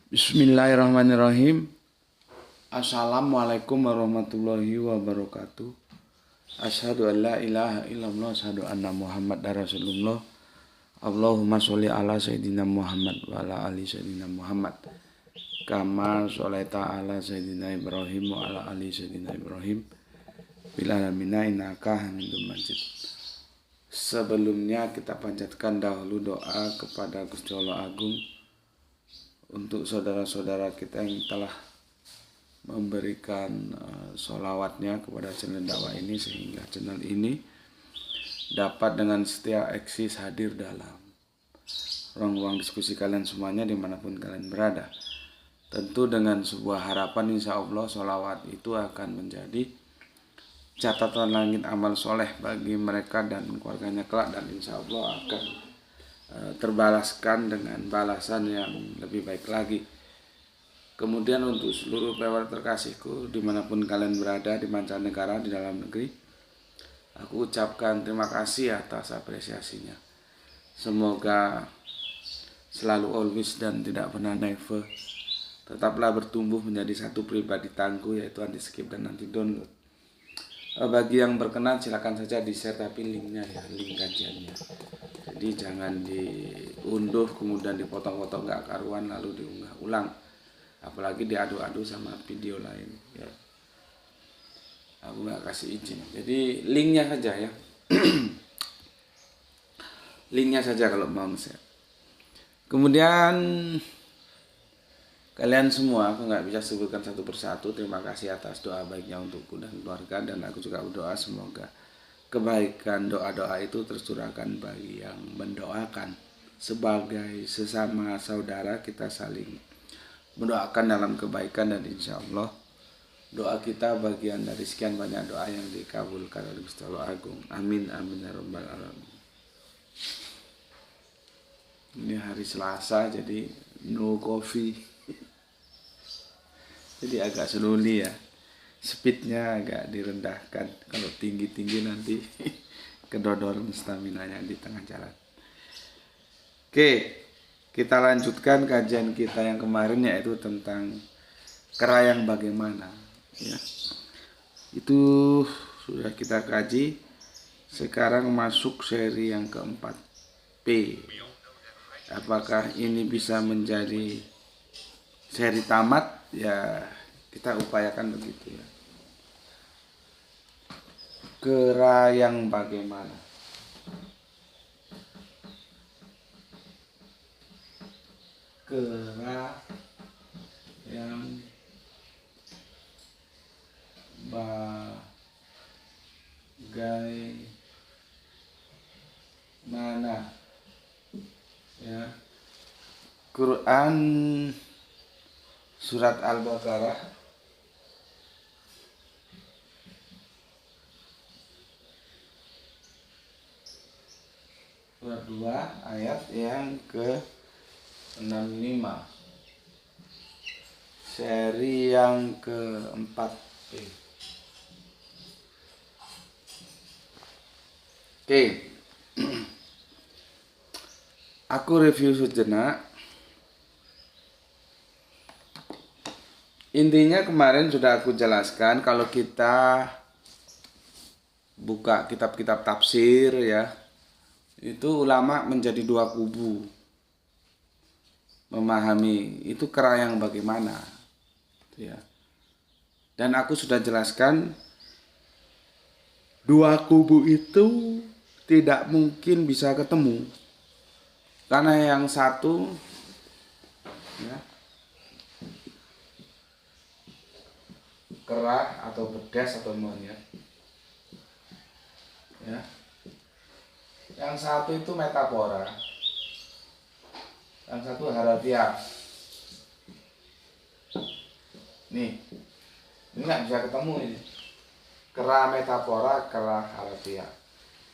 Bismillahirrahmanirrahim. Assalamualaikum warahmatullahi wabarakatuh. Asyhadu an la ilaha illallah, asyhadu anna Muhammad Rasulullah. Allahumma sholli ala sayyidina Muhammad wa ala ali sayyidina Muhammad. Kama sholaita ala sayyidina Ibrahim wa ala ali sayyidina Ibrahim. Bil alamin innaka Hamidum Majid. Sebelumnya kita panjatkan dahulu doa kepada Gusti Allah Agung untuk saudara-saudara kita yang telah memberikan sholawatnya kepada channel dakwah ini, sehingga channel ini dapat dengan setia eksis hadir dalam ruang-ruang diskusi kalian semuanya dimanapun kalian berada. Tentu dengan sebuah harapan, insya Allah sholawat itu akan menjadi catatan langit amal soleh bagi mereka dan keluarganya kelak, dan insya Allah akan terbalaskan dengan balasan yang lebih baik lagi. Kemudian untuk seluruh pewaris terkasihku dimanapun kalian berada, di mancanegara, di dalam negeri, aku ucapkan terima kasih atas apresiasinya. Semoga selalu always dan tidak pernah never tetaplah bertumbuh menjadi satu pribadi tangguh, yaitu anti skip dan anti download. Bagi yang berkenan silakan saja di share, tapi linknya ya, link kajiannya. Jadi jangan diunduh kemudian dipotong-potong gak karuan lalu diunggah ulang, apalagi diadu-adu sama video lain ya. Aku gak kasih izin, jadi linknya saja ya. Linknya saja kalau mau share. Kemudian kalian semua, aku gak bisa sebutkan satu persatu, terima kasih atas doa baiknya untukku dan keluarga, dan aku juga berdoa semoga kebaikan doa-doa itu tercurahkan bagi yang mendoakan. Sebagai sesama saudara kita saling mendoakan dalam kebaikan, dan insya Allah doa kita bagian dari sekian banyak doa yang dikabulkan oleh Gusti Allah Agung. Amin amin ya rabbal alamin. Ini hari Selasa jadi no coffee. Jadi agak slowly ya. Speednya agak direndahkan. Kalau tinggi-tinggi nanti kedodoran staminanya di tengah jalan. Oke, kita lanjutkan kajian kita yang kemarin, yaitu tentang kera yang bagaimana ya. Itu sudah kita kaji. Sekarang masuk seri yang keempat, P. Apakah ini bisa menjadi seri tamat? Ya kita upayakan begitu ya. Kera yang bagaimana? Kera yang bagaimana ya. Quran surat Al-Baqarah surat 2 ayat yang ke-65, seri yang keempat. Oke. Aku review sejenak. Intinya kemarin sudah aku jelaskan, kalau kita buka kitab-kitab tafsir ya, itu ulama menjadi dua kubu memahami itu kera yang bagaimana ya. Dan aku sudah jelaskan dua kubu itu tidak mungkin bisa ketemu, karena yang satu ya, kera atau bedas atau monyet ya. Yang satu itu metafora, yang satu harafiah. Nih, ini nggak bisa ketemu ini. Kera metafora, kera harafiah.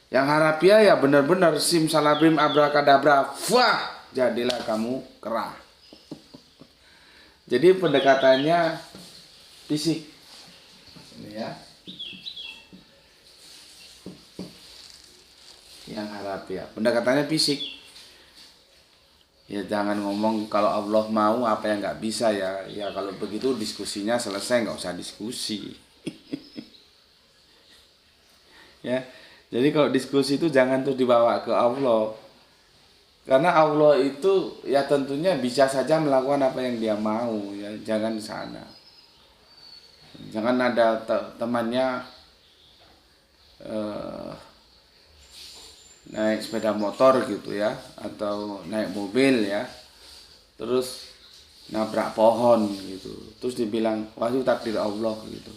Yang harafiah ya benar-benar simsalabim abrakadabra, wah, jadilah kamu kera. Jadi pendekatannya fisik. Ini ya. Yang harafiah pendekatannya fisik. Ya jangan ngomong kalau Allah mau apa yang nggak bisa ya. Ya kalau begitu diskusinya selesai, nggak usah diskusi. Ya. Jadi kalau diskusi itu jangan tuh dibawa ke Allah. Karena Allah itu ya tentunya bisa saja melakukan apa yang dia mau ya. Jangan sana. Jangan ada temannya eh, naik sepeda motor gitu ya, atau naik mobil ya, terus nabrak pohon gitu, terus dibilang wah itu takdir Allah gitu.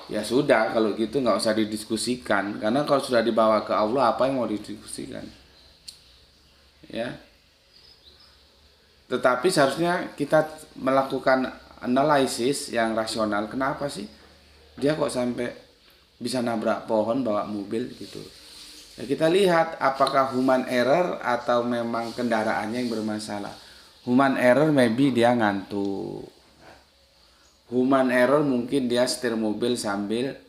Ya sudah kalau gitu nggak usah didiskusikan, karena kalau sudah dibawa ke Allah apa yang mau didiskusikan ya. Tetapi seharusnya kita melakukan analisis yang rasional, kenapa sih dia kok sampai bisa nabrak pohon bawa mobil gitu. Ya, kita lihat apakah human error atau memang kendaraannya yang bermasalah. Human error maybe dia ngantuk. Human error mungkin dia setir mobil sambil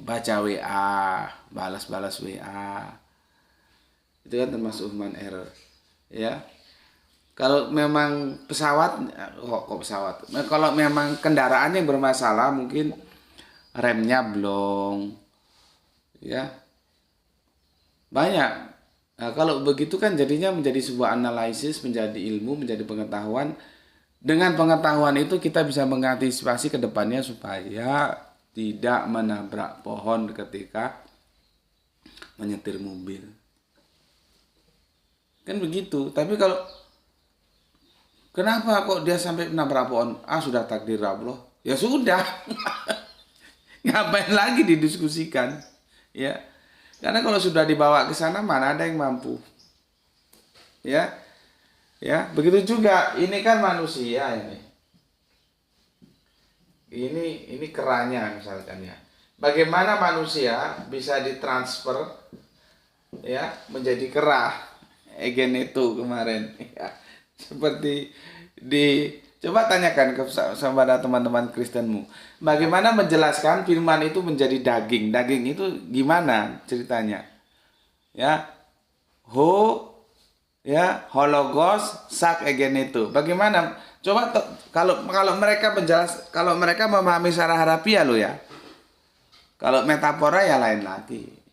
baca WA, balas-balas WA. Itu kan termasuk human error. Ya. Kalau memang pesawat, kok pesawat? Kalau memang kendaraannya yang bermasalah, mungkin remnya blong, ya banyak. Nah, kalau begitu kan jadinya menjadi sebuah analisis, menjadi ilmu, menjadi pengetahuan. Dengan pengetahuan itu kita bisa mengantisipasi ke depannya supaya tidak menabrak pohon ketika menyetir mobil. Kan begitu. Tapi kalau kenapa kok dia sampai menabrak pohon? Ah, sudah takdir Allah. Ya sudah. Ngapain lagi didiskusikan? Ya. Karena kalau sudah dibawa ke sana mana ada yang mampu. Ya. Ya, begitu juga ini kan manusia ini. Ini keranya misalkan ya. Bagaimana manusia bisa ditransfer ya menjadi kera? Egen itu kemarin ya. Seperti coba tanyakan kepada teman-teman Kristenmu. Bagaimana menjelaskan firman itu menjadi daging? Daging itu gimana ceritanya? Ya. Hologos sak egen itu. Bagaimana? Coba kalau mereka memahami secara harafiah lo ya. Kalau metafora ya lain lagi.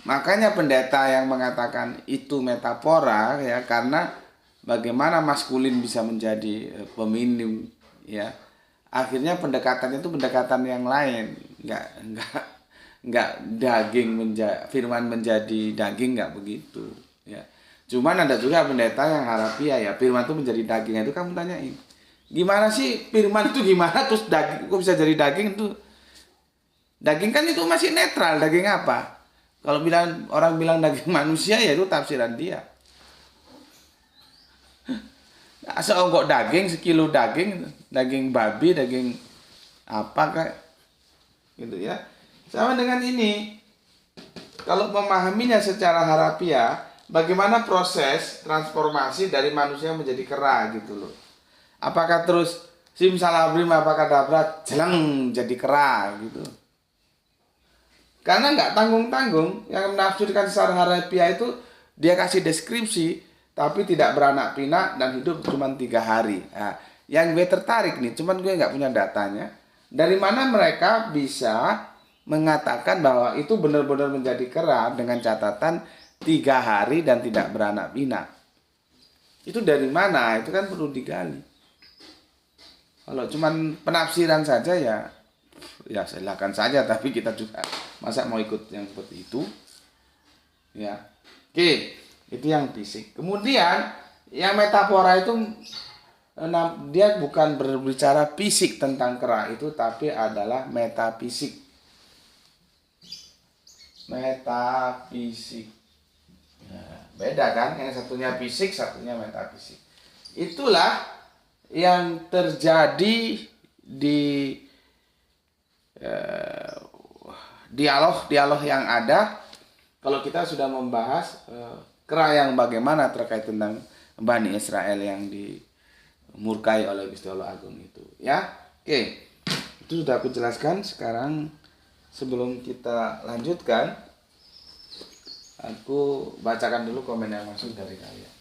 Makanya pendeta yang mengatakan itu metafora ya, karena bagaimana maskulin bisa menjadi feminim ya. Akhirnya pendekatannya itu pendekatan yang lain, nggak firman menjadi daging, nggak begitu ya. Cuman ada juga pendeta yang harafiah ya, firman itu menjadi daging. Itu kamu tanyain, gimana sih firman itu gimana terus daging kok bisa jadi daging? Itu daging kan itu masih netral, daging apa? Kalau orang bilang daging manusia ya itu tafsiran dia. Seonggok daging, sekilo daging babi, daging apa kayak gitu ya. Sama dengan ini. Kalau memahaminya secara harafiah, bagaimana proses transformasi dari manusia menjadi kera gitu loh. Apakah terus simsalabim apakah dabrak jeleng jadi kera gitu. Karena nggak tanggung-tanggung, yang menafsirkan secara harafiah itu dia kasih deskripsi tapi tidak beranak pinak dan hidup cuma 3 hari. Nah, yang gue tertarik nih, cuman gue nggak punya datanya. Dari mana mereka bisa mengatakan bahwa itu benar-benar menjadi kera dengan catatan 3 hari dan tidak beranak pinak? Itu dari mana? Itu kan perlu digali. Kalau cuman penafsiran saja ya silakan saja, tapi kita juga masa mau ikut yang seperti itu ya. Oke, itu yang fisik. Kemudian yang metafora itu dia bukan berbicara fisik tentang kera itu, tapi adalah metafisik. Metafisik beda kan, yang satunya fisik, satunya metafisik. Itulah yang terjadi di dialog yang ada kalau kita sudah membahas kera yang bagaimana terkait tentang Bani Israel yang dimurkai oleh Gusti Allah Agung itu ya. Oke, itu sudah aku jelaskan. Sekarang sebelum kita lanjutkan, Aku bacakan dulu komen yang masuk dari kalian.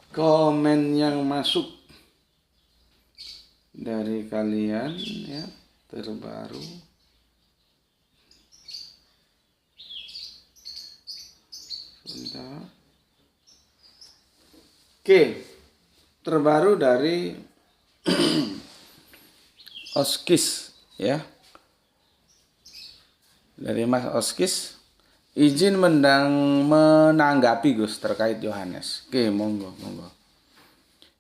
Komen yang masuk dari kalian ya terbaru. Sebentar. Oke, terbaru dari Oskis ya. Dari Mas Oskis, izin menanggapi Gus terkait Yohanes. Oke, monggo.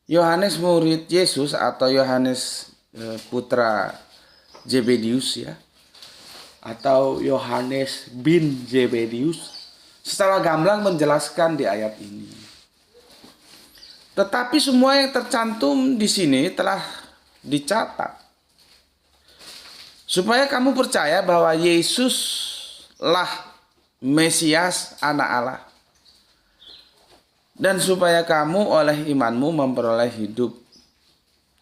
Yohanes murid Yesus atau Yohanes putra Zebedius ya, atau Yohanes bin Zebedius, secara gamblang menjelaskan di ayat ini. Tetapi semua yang tercantum di sini telah dicatat supaya kamu percaya bahwa Yesuslah Mesias, anak Allah. Dan supaya kamu oleh imanmu memperoleh hidup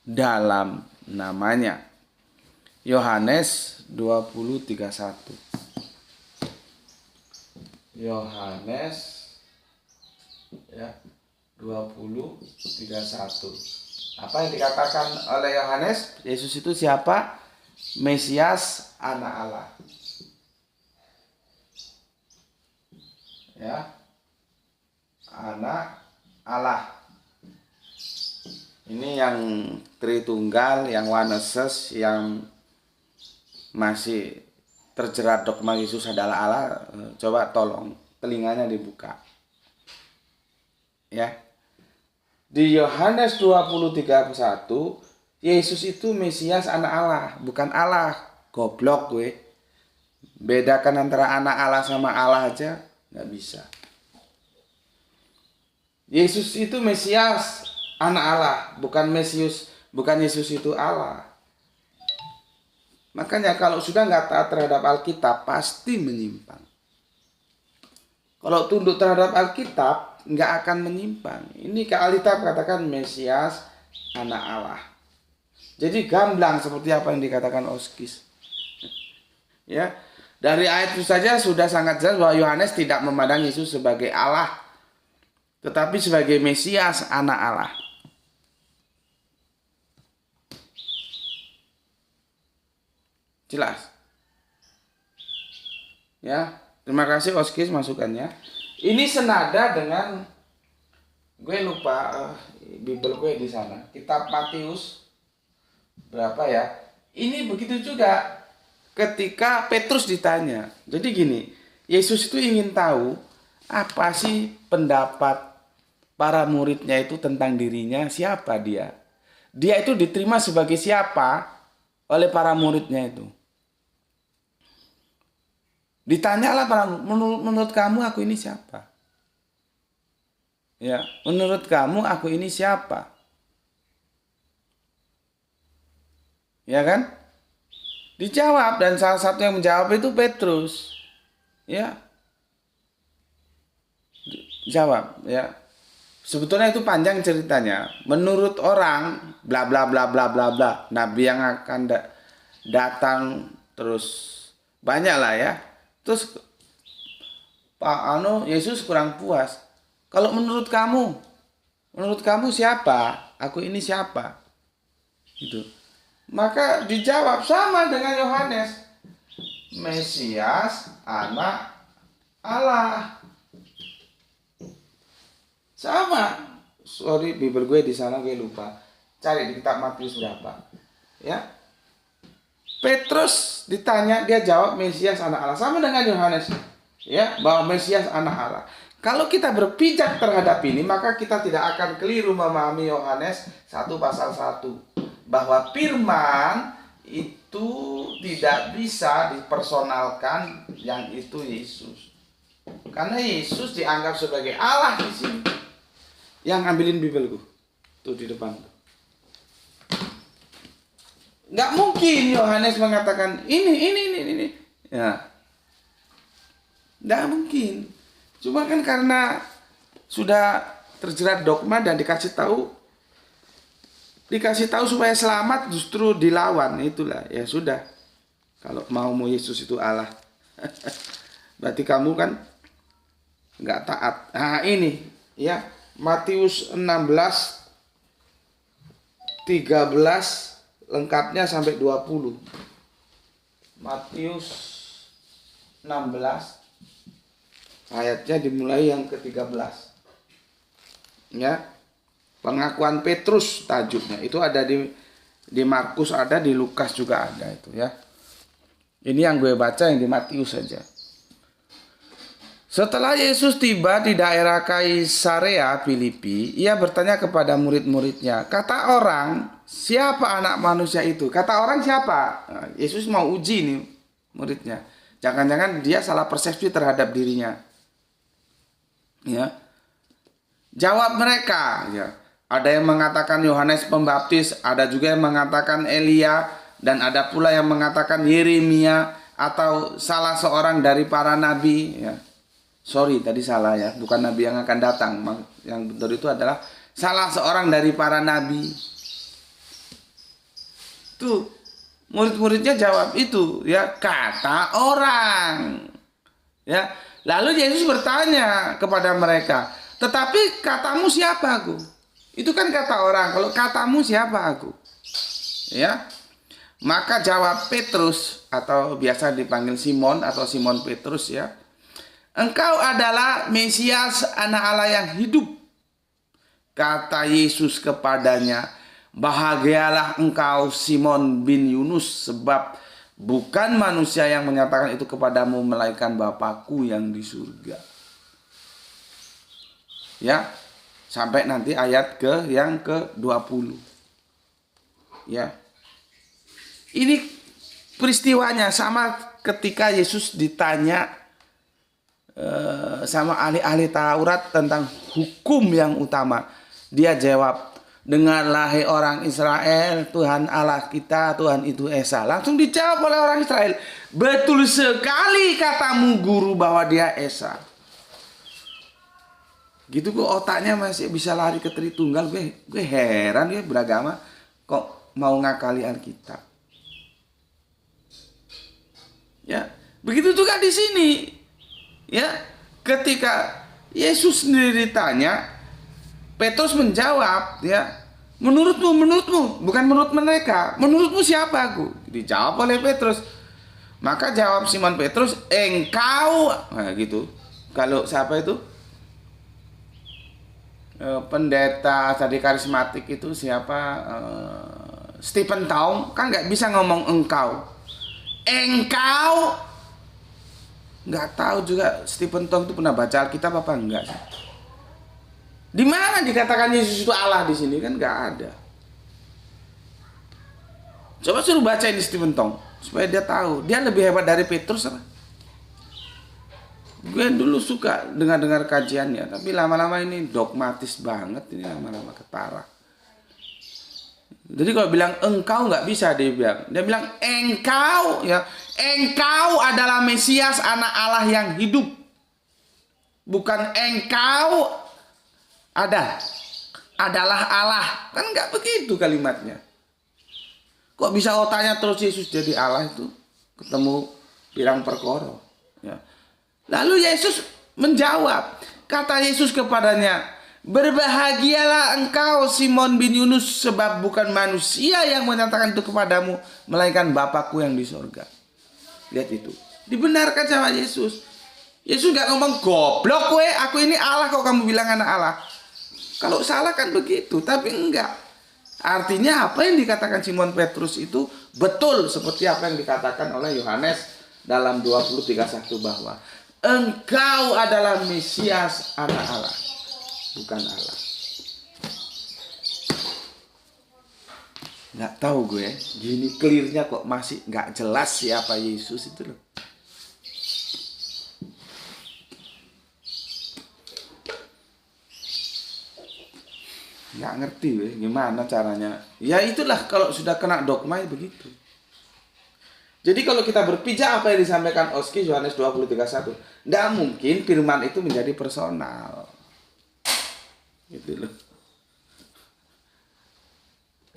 dalam namanya. Yohanes 20:31. Yohanes ya 20:31. Apa yang dikatakan oleh Yohanes? Yesus itu siapa? Mesias, anak Allah. Ya. Anak Allah. Ini yang Tritunggal, yang Waneses, yang masih terjerat dogma Yesus adalah Allah, coba tolong telinganya dibuka. Ya. Di Yohanes 20:31, Yesus itu Mesias, anak Allah, bukan Allah. Goblok gue. Bedakan antara anak Allah sama Allah aja nggak bisa. Yesus itu Mesias, anak Allah, bukan Yesus itu Allah. Makanya kalau sudah nggak taat terhadap Alkitab, pasti menyimpang. Kalau tunduk terhadap Alkitab, nggak akan menyimpang. Ini Alkitab katakan Mesias, anak Allah. Jadi gamblang seperti apa yang dikatakan Oskis. Ya, dari ayat itu saja sudah sangat jelas bahwa Yohanes tidak memandang Yesus sebagai Allah, tetapi sebagai Mesias, anak Allah. Jelas? Ya, terima kasih Oskis masukannya. Ini senada dengan, gue lupa Bible gue di sana. Kitab Matius berapa ya? Ini begitu juga ketika Petrus ditanya. Jadi gini, Yesus itu ingin tahu apa sih pendapat para muridnya itu tentang dirinya, siapa dia. Dia itu diterima sebagai siapa oleh para muridnya itu. Ditanyalah menurut kamu aku ini siapa? Ya, menurut kamu aku ini siapa? Ya kan? Dijawab, dan salah satu yang menjawab itu Petrus. Ya. Jawab, ya. Sebetulnya itu panjang ceritanya. Menurut orang bla bla bla bla bla bla, nabi yang akan datang, terus banyak lah ya. Terus Yesus kurang puas. Kalau menurut kamu siapa? Aku ini siapa? Gitu. Maka dijawab sama dengan Yohanes, Mesias, anak Allah. Sama. Sorry, Bible gue di sana gue lupa. Cari di kitab Matius berapa. Ya. Petrus ditanya, dia jawab Mesias, anak Allah. Sama dengan Yohanes. Ya, bahwa Mesias, anak Allah. Kalau kita berpijak terhadap ini, maka kita tidak akan keliru memahami Yohanes 1 pasal 1. Bahwa firman itu tidak bisa dipersonalkan, yang itu Yesus. Karena Yesus dianggap sebagai Allah di sini. Yang ambilin Bibelku tuh di depan. Nggak mungkin Yohanes mengatakan ini. Ya, nggak mungkin. Cuma kan karena sudah terjerat dogma dan dikasih tahu supaya selamat justru dilawan. Itulah ya sudah. Kalau mau Yesus itu Allah, berarti kamu kan nggak taat. Nah ini ya, Matius 16:13 lengkapnya sampai 20. Matius 16 ayatnya dimulai yang ke-13. Ya. Pengakuan Petrus tajuknya. Itu ada di Markus, ada di Lukas juga ada itu ya. Ini yang gue baca yang di Matius saja. Setelah Yesus tiba di daerah Kaisarea Filipi, ia bertanya kepada murid-muridnya, kata orang, siapa anak manusia itu? Kata orang siapa? Nah, Yesus mau uji nih muridnya. Jangan-jangan dia salah persepsi terhadap dirinya. Ya. Jawab mereka, ya. Ada yang mengatakan Yohanes Pembaptis, ada juga yang mengatakan Elia, dan ada pula yang mengatakan Yeremia atau salah seorang dari para nabi, ya. Sorry, tadi salah ya, bukan nabi yang akan datang. Yang betul itu adalah salah seorang dari para nabi. Tuh, murid-muridnya jawab itu, ya, kata orang. Ya, lalu Yesus bertanya kepada mereka, tetapi katamu siapa aku? Itu kan kata orang. Kalau katamu siapa aku? Ya. Maka jawab Petrus, atau biasa dipanggil Simon atau Simon Petrus ya. Engkau adalah Mesias, anak Allah yang hidup. Kata Yesus kepadanya, bahagialah engkau Simon bin Yunus, sebab bukan manusia yang menyatakan itu kepadamu, melainkan Bapakku yang di surga. Ya, sampai nanti ayat yang ke-20. Ya. Ini peristiwanya sama ketika Yesus ditanya sama ahli-ahli Taurat tentang hukum yang utama. Dia jawab, dengarlah hai orang Israel, Tuhan Allah kita, Tuhan itu Esa. Langsung dijawab oleh orang Israel, betul sekali katamu guru bahwa dia Esa. Gitu kok otaknya masih bisa lari ke Tritunggal. Gue heran ya, beragama kok mau ngakali Alkitab. Ya, begitu juga di sini. Ya, ketika Yesus sendiri ditanya, Petrus menjawab, ya, menurutmu, bukan menurut mereka, menurutmu siapa aku? Dijawab oleh Petrus. Maka jawab Simon Petrus, engkau, nah gitu. Kalau siapa itu? Pendeta tadi karismatik itu siapa? Stephen Taung kan nggak bisa ngomong engkau. Nggak tahu juga Stephen Taung itu pernah baca Alkitab apa enggak sih? Di mana dikatakan Yesus itu Allah di sini? Kan nggak ada. Coba suruh baca ini Stephen Taung supaya dia tahu. Dia lebih hebat dari Petrus apa? Gue dulu suka dengar kajiannya, tapi lama-lama ini dogmatis banget, ini lama-lama ketara. Jadi kalau bilang engkau nggak bisa dia bilang engkau, ya, engkau adalah Mesias, anak Allah yang hidup. Bukan engkau adalah Allah. Kan nggak begitu kalimatnya. Kok bisa otaknya terus Yesus jadi Allah itu? Ketemu pirang perkara. Ya. Lalu Yesus menjawab. Kata Yesus kepadanya, berbahagialah engkau Simon bin Yunus, sebab bukan manusia yang menyatakan itu kepadamu, melainkan Bapakku yang di sorga. Lihat itu. Dibenarkan sama Yesus. Yesus gak ngomong goblok we, aku ini Allah kok kamu bilang anak Allah. Kalau salah kan begitu, tapi enggak. Artinya apa yang dikatakan Simon Petrus itu betul seperti apa yang dikatakan oleh Yohanes dalam 20:31 bahwa engkau adalah Mesias, anak Allah, bukan Allah. Nggak tahu gue, gini clearnya kok masih nggak jelas siapa Yesus itu loh. Nggak ngerti gimana caranya. Ya itulah kalau sudah kena dogma begitu. Jadi kalau kita berpijak apa yang disampaikan Oski Yohanes 20:31, tidak mungkin firman itu menjadi personal. Gitu loh.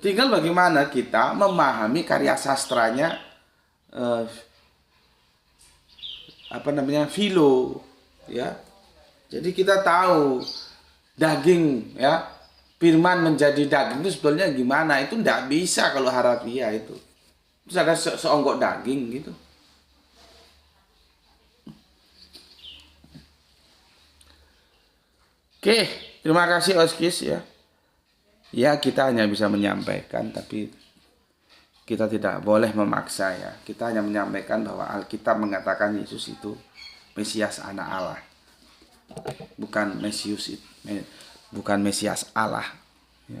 Tinggal bagaimana kita memahami karya sastranya Philo, ya. Jadi kita tahu daging, ya, firman menjadi daging itu sebetulnya gimana? Itu tidak bisa kalau harafiah itu. Terus ada seonggok daging gitu. Oke, terima kasih Oskis ya. Ya, kita hanya bisa menyampaikan, tapi kita tidak boleh memaksa ya. Kita hanya menyampaikan bahwa Alkitab mengatakan Yesus itu Mesias anak Allah. Bukan Mesias Allah. Ya.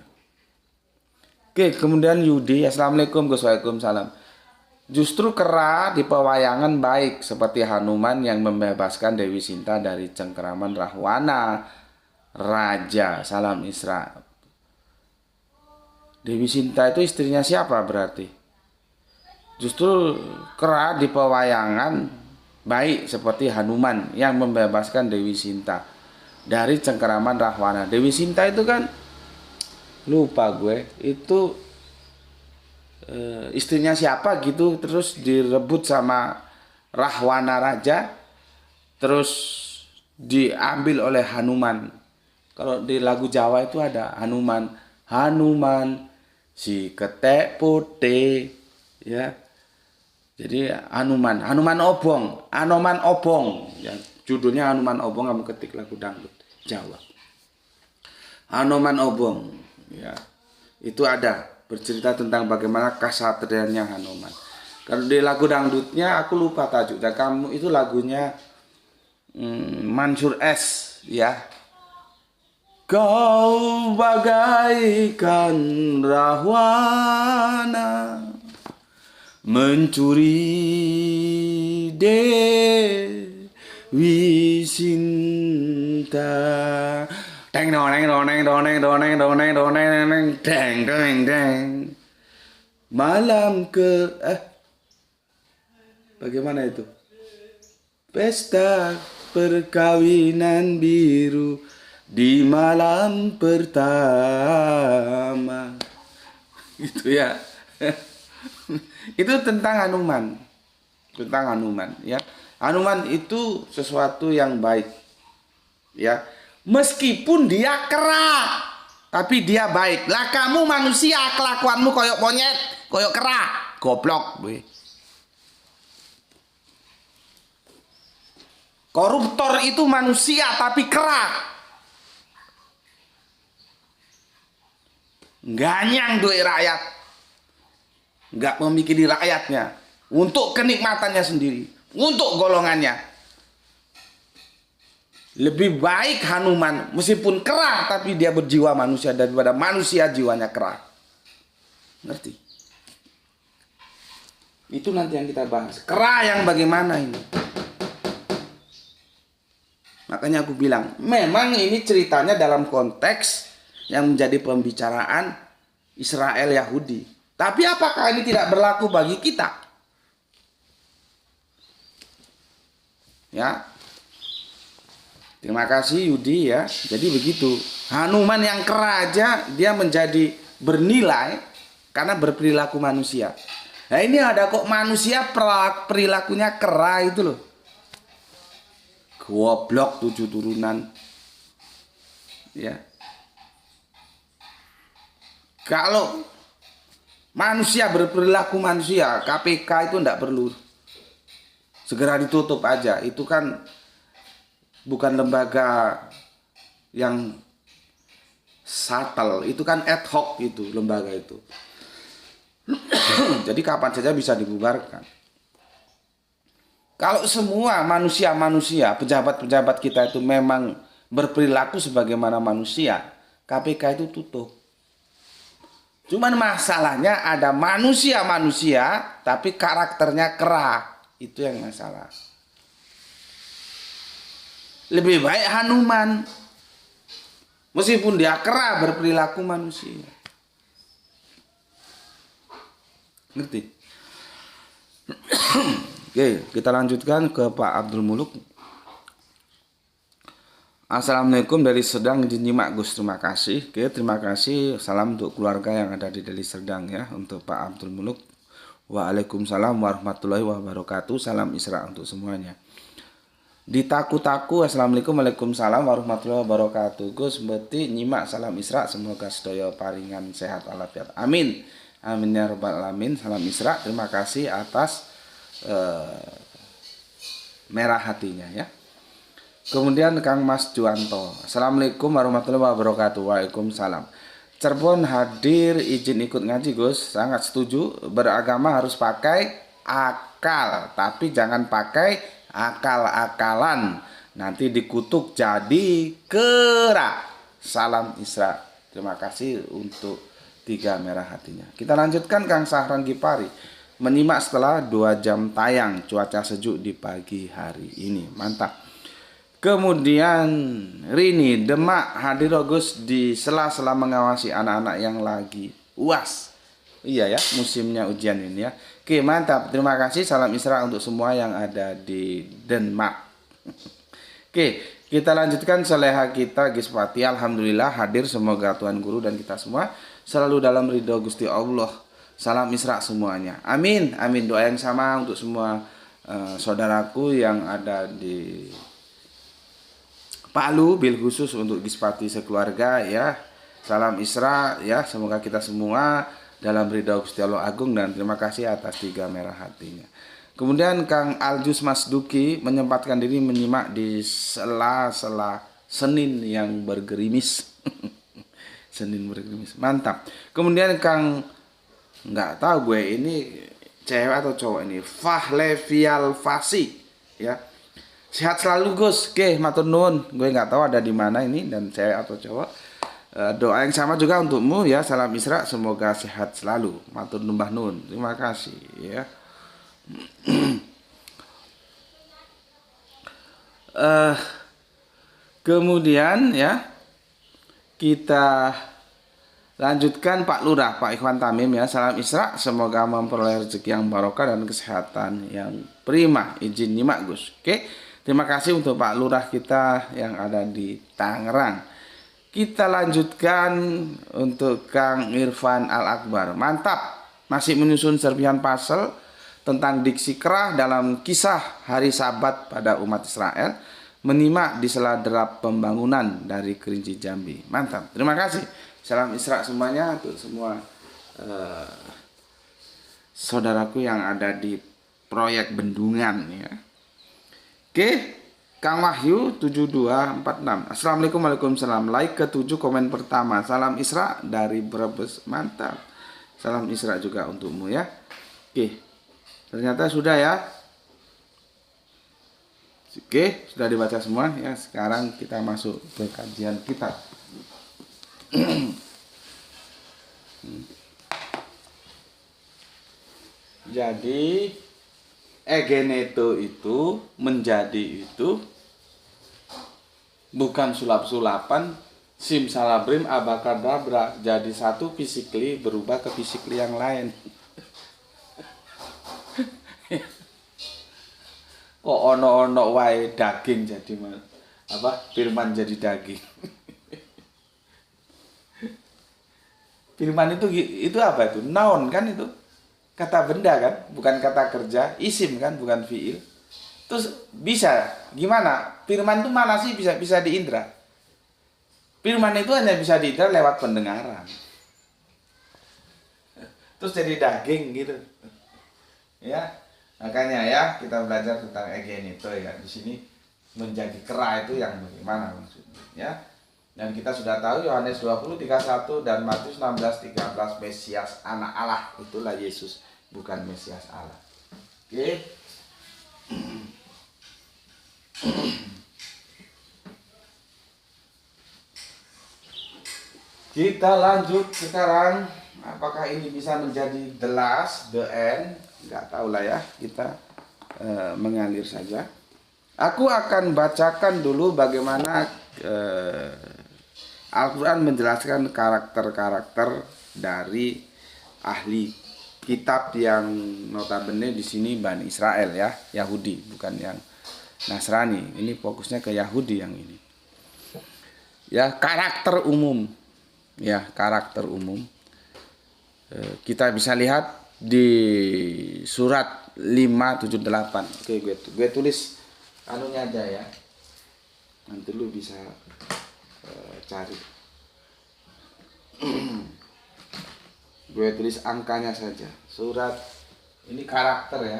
Oke, kemudian Yudi, Assalamualaikum, Waalaikumsalam. Justru kera di pewayangan baik seperti Hanuman yang membebaskan Dewi Sinta dari cengkeraman Rahwana Raja. Salam Isra. Dewi Sinta itu istrinya siapa berarti? Justru kera di pewayangan baik seperti Hanuman yang membebaskan Dewi Sinta dari cengkeraman Rahwana. Dewi Sinta itu kan, lupa gue, itu istrinya siapa gitu, terus direbut sama Rahwana Raja, terus diambil oleh Hanuman. Kalau di lagu Jawa itu ada Hanuman si ketek putih, ya. Jadi Anoman Obong, ya. Judulnya Anoman Obong, kamu ketik lagu dangdut Jawa. Anoman Obong, ya. Itu ada bercerita tentang bagaimana kasatriannya Hanuman. Kalau di lagu dangdutnya aku lupa tajuknya, kamu itu lagunya Mansur S, ya. Kau bagaikan Rahwana mencuri Dewi Sinta. Deng doneng doneng doneng doneng doneng doneng deng deng deng. Malam bagaimana itu? Pesta perkawinan biru di malam pertama. Gitu ya. Itu tentang Hanuman. Ya. Hanuman itu sesuatu yang baik. Ya. Meskipun dia kera, tapi dia baik. Lah kamu manusia, kelakuanmu koyok monyet, koyok kera, goblok, gue. Koruptor itu manusia tapi kera. Ganyang duit rakyat, nggak memikiri rakyatnya untuk kenikmatannya sendiri, untuk golongannya. Lebih baik Hanuman meskipun kera tapi dia berjiwa manusia daripada manusia jiwanya kera. Ngerti? Itu nanti yang kita bahas. Kera yang bagaimana ini? Makanya aku bilang, memang ini ceritanya dalam konteks yang menjadi pembicaraan Israel Yahudi. Tapi apakah ini tidak berlaku bagi kita? Ya. Terima kasih Yudi ya. Jadi begitu. Hanuman yang kera aja dia menjadi bernilai karena berperilaku manusia. Nah ini ada kok manusia perilakunya kera itu loh. Goblok 7 turunan. Ya. Kalau manusia berperilaku manusia, KPK itu tidak perlu, segera ditutup aja. Itu kan bukan lembaga yang subtle, itu kan ad hoc itu lembaga itu. Jadi kapan saja bisa dibubarkan. Kalau semua manusia-manusia, pejabat-pejabat kita itu memang berperilaku sebagaimana manusia, KPK itu tutup. Cuman masalahnya ada manusia-manusia tapi karakternya kera. Itu yang masalah. Lebih baik Hanuman. Meskipun dia kera berperilaku manusia. Ngerti? Oke, kita lanjutkan ke Pak Abdul Muluk. Assalamualaikum dari Serdang dinyimak Gus, terima kasih. Oke, terima kasih. Salam untuk keluarga yang ada di Deli Serdang ya, untuk Pak Abdul Muluk. Waalaikumsalam warahmatullahi wabarakatuh. Salam Isra untuk semuanya. Di taku-taku, assalamualaikum, waalaikumsalam warahmatullahi wabarakatuh. Gus berarti nyimak salam Isra, semoga sedaya paringan sehat walafiat. Amin. Amin ya rabbal alamin. Salam Isra. Terima kasih atas merah hatinya ya. Kemudian Kang Mas Juanto, assalamualaikum warahmatullahi wabarakatuh. Waalaikumsalam. Cirebon hadir, izin ikut ngaji Gus. Sangat setuju. Beragama harus pakai akal, tapi jangan pakai akal-akalan. Nanti dikutuk jadi kera. Salam Isra. Terima kasih untuk 3 merah hatinya. Kita lanjutkan Kang Sahran Gipari. Menyimak setelah 2 jam tayang, cuaca sejuk di pagi hari ini. Mantap. Kemudian Rini Demak hadir Gus di sela-sela mengawasi anak-anak yang lagi UAS. Iya ya, musimnya ujian ini ya. Oke, mantap. Terima kasih. Salam Isra untuk semua yang ada di Denmark. Oke, kita lanjutkan soleha kita Gispati. Alhamdulillah hadir, semoga Tuhan Guru dan kita semua selalu dalam ridho Gusti Allah. Salam Isra semuanya. Amin. Amin. Doa yang sama untuk semua saudaraku yang ada di Palu, bil khusus untuk Gispati sekeluarga ya. Salam Isra ya, semoga kita semua dalam ridha Gusti Allah Agung, dan terima kasih atas 3 merah hatinya. Kemudian Kang Aljus Mas Duki menyempatkan diri menyimak di sela-sela Senin yang bergerimis. Senin bergerimis. Mantap. Kemudian Kang, nggak tahu gue ini cewek atau cowok ini, Fahlevial Fasi ya. Sehat selalu Gus. Oke, matur nuwun. Gue nggak tahu ada di mana ini dan cewek atau cowok. Doa yang sama juga untukmu ya. Salam Isra, semoga sehat selalu. Matur numbah nun. Terima kasih ya. Kemudian ya, kita lanjutkan Pak Lurah, Pak Ikhwan Tamim ya. Salam Isra, semoga memperoleh rezeki yang barokah dan kesehatan yang prima. Izin nyimak Gus. Oke. Terima kasih untuk Pak Lurah kita yang ada di Tangerang. Kita lanjutkan untuk Kang Irfan Al-Akbar. Mantap, masih menyusun serpihan puzzle tentang diksi kerah dalam kisah hari Sabat pada umat Israel. Menyimak di sela derap pembangunan dari Kerinci Jambi. Mantap, terima kasih. Salam Isra semuanya untuk semua saudaraku yang ada di proyek bendungan ya. Oke, Kang Wahyu 7246. Assalamualaikum, waalaikumsalam. Like ke-7, komen pertama. Salam Isra dari Brebes. Mantap. Salam Isra juga untukmu ya. Oke, ternyata sudah ya. Oke, sudah dibaca semua ya. Sekarang kita masuk ke kajian kita. Jadi Egeneto itu menjadi itu bukan sulap-sulapan, simsalabrim, abakadabra. Jadi satu fisikly berubah ke fisikly yang lain. Kok ono-ono wae daging jadi firman jadi daging. Firman itu apa itu? Noun kan itu? Kata benda kan, bukan kata kerja. Isim kan, bukan fiil. Terus bisa gimana? Firman itu mana sih bisa diindra? Firman itu hanya bisa diindra lewat pendengaran. Terus jadi daging gitu. Ya, makanya ya kita belajar tentang egenito ya. Di sini menjadi kera itu yang bagaimana maksudnya? Ya. Dan kita sudah tahu Yohanes 20:31 dan Matius 16:13 Mesias anak Allah itulah Yesus, bukan Mesias Allah. Oke. Kita lanjut sekarang. Apakah ini bisa menjadi the last, the end? Nggak tahu lah ya. Kita mengalir saja. Aku akan bacakan dulu bagaimana Al-Quran menjelaskan karakter-karakter dari ahli kitab yang notabene di sini Bani Israel ya, Yahudi, bukan yang Nasrani. Ini fokusnya ke Yahudi yang ini. Ya, karakter umum. Ya, karakter umum. Kita bisa lihat di surat 578. Oke, gue tulis anunya aja ya. Nanti lu bisa cari. Gue tulis angkanya saja. Surat ini karakter ya.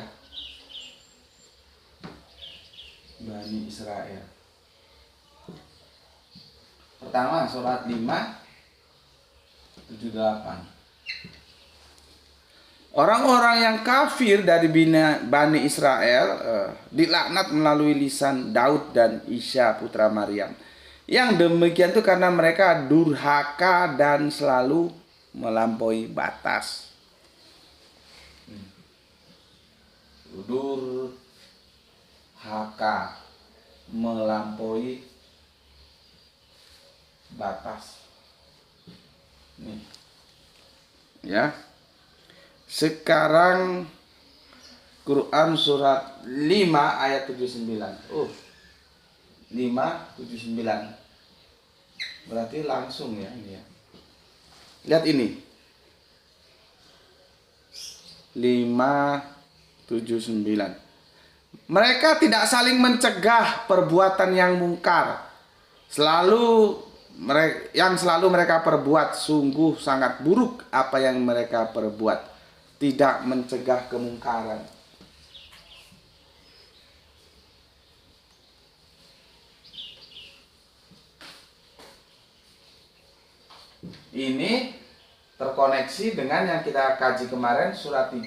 Bani Israel. Pertama surat 578. Orang-orang yang kafir dari Bani Israel dilaknat melalui lisan Daud dan Isya putra Maryam. Yang demikian itu karena mereka durhaka dan selalu melampaui batas. Durhaka, melampaui batas. Nih. Ya. Sekarang Quran surat 5 ayat 79. 579. Berarti langsung ya ini ya. Lihat ini. 579. Mereka tidak saling mencegah perbuatan yang mungkar. Yang selalu mereka perbuat sungguh sangat buruk apa yang mereka perbuat. Tidak mencegah kemungkaran. Ini terkoneksi dengan yang kita kaji kemarin surat 3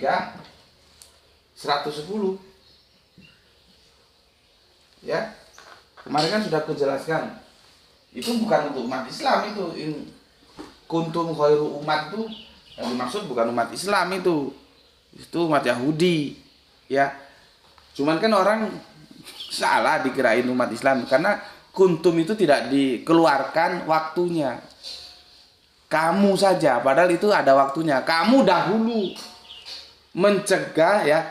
110. Ya. Kemarin kan sudah aku jelaskan. Itu bukan untuk umat Islam itu. Kuntum khairu umat itu yang dimaksud bukan umat Islam itu umat Yahudi ya. Cuman kan orang salah dikirain umat Islam karena kuntum itu tidak dikeluarkan waktunya. Kamu saja, padahal itu ada waktunya. Kamu dahulu mencegah ya,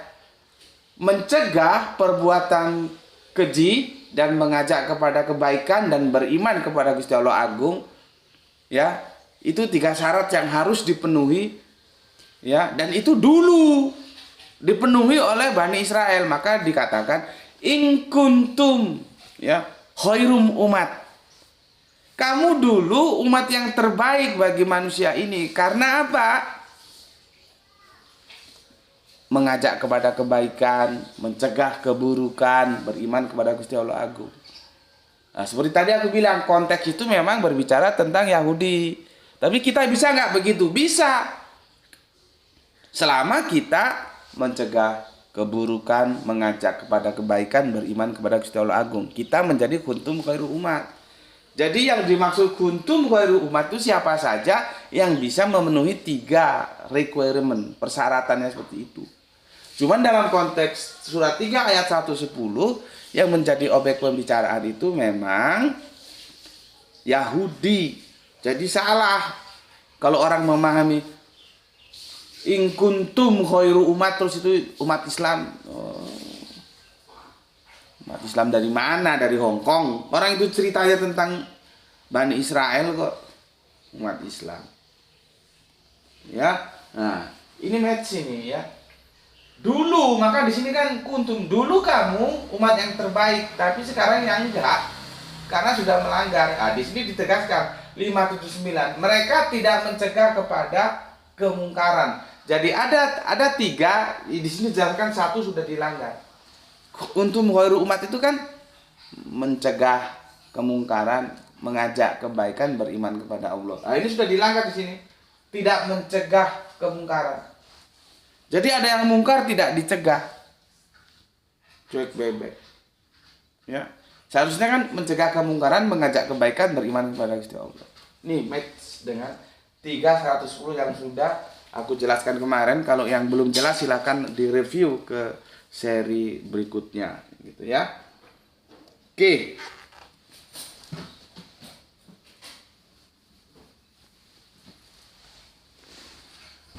mencegah perbuatan keji dan mengajak kepada kebaikan dan beriman kepada Gusti Allah Agung ya. Itu 3 syarat yang harus dipenuhi ya, dan itu dulu dipenuhi oleh Bani Israel. Maka dikatakan in kuntum ya khairum umat. Kamu dulu umat yang terbaik bagi manusia ini. Karena apa? Mengajak kepada kebaikan, mencegah keburukan, beriman kepada Gusti Allah Agung. Nah, seperti tadi aku bilang, konteks itu memang berbicara tentang Yahudi. Tapi kita bisa nggak begitu? Bisa. Selama kita mencegah keburukan, mengajak kepada kebaikan, beriman kepada Gusti Allah Agung. Kita menjadi kuntum khairu umat. Jadi yang dimaksud kuntum khairu umat itu siapa saja yang bisa memenuhi 3 requirement, persyaratannya seperti itu. Cuman dalam konteks surat 3 ayat 110 yang menjadi objek pembicaraan itu memang Yahudi. Jadi salah kalau orang memahami in kuntum khairu umat terus itu umat Islam. Umat Islam dari mana? Dari Hong Kong. Orang itu ceritanya tentang Bani Israel kok. Umat Islam. Ya. Nah, ini match ini ya. Dulu, maka di sini kan kuntum. Dulu kamu umat yang terbaik, tapi sekarang yang enggak. Karena sudah melanggar. Nah, di sini ditegaskan 579. Mereka tidak mencegah kepada kemungkaran. Jadi ada 3, di sini dijelaskan 1 sudah dilanggar. Untuk khairu umat itu kan mencegah kemungkaran, mengajak kebaikan, beriman kepada Allah. Nah, ini sudah dilanggar di sini. Tidak mencegah kemungkaran. Jadi ada yang mungkar tidak dicegah. Cuek bebek. Ya. Seharusnya kan mencegah kemungkaran, mengajak kebaikan, beriman kepada Gusti Allah. Nih match dengan 3:110 yang sudah aku jelaskan kemarin. Kalau yang belum jelas silahkan direview ke seri berikutnya gitu ya. Oke.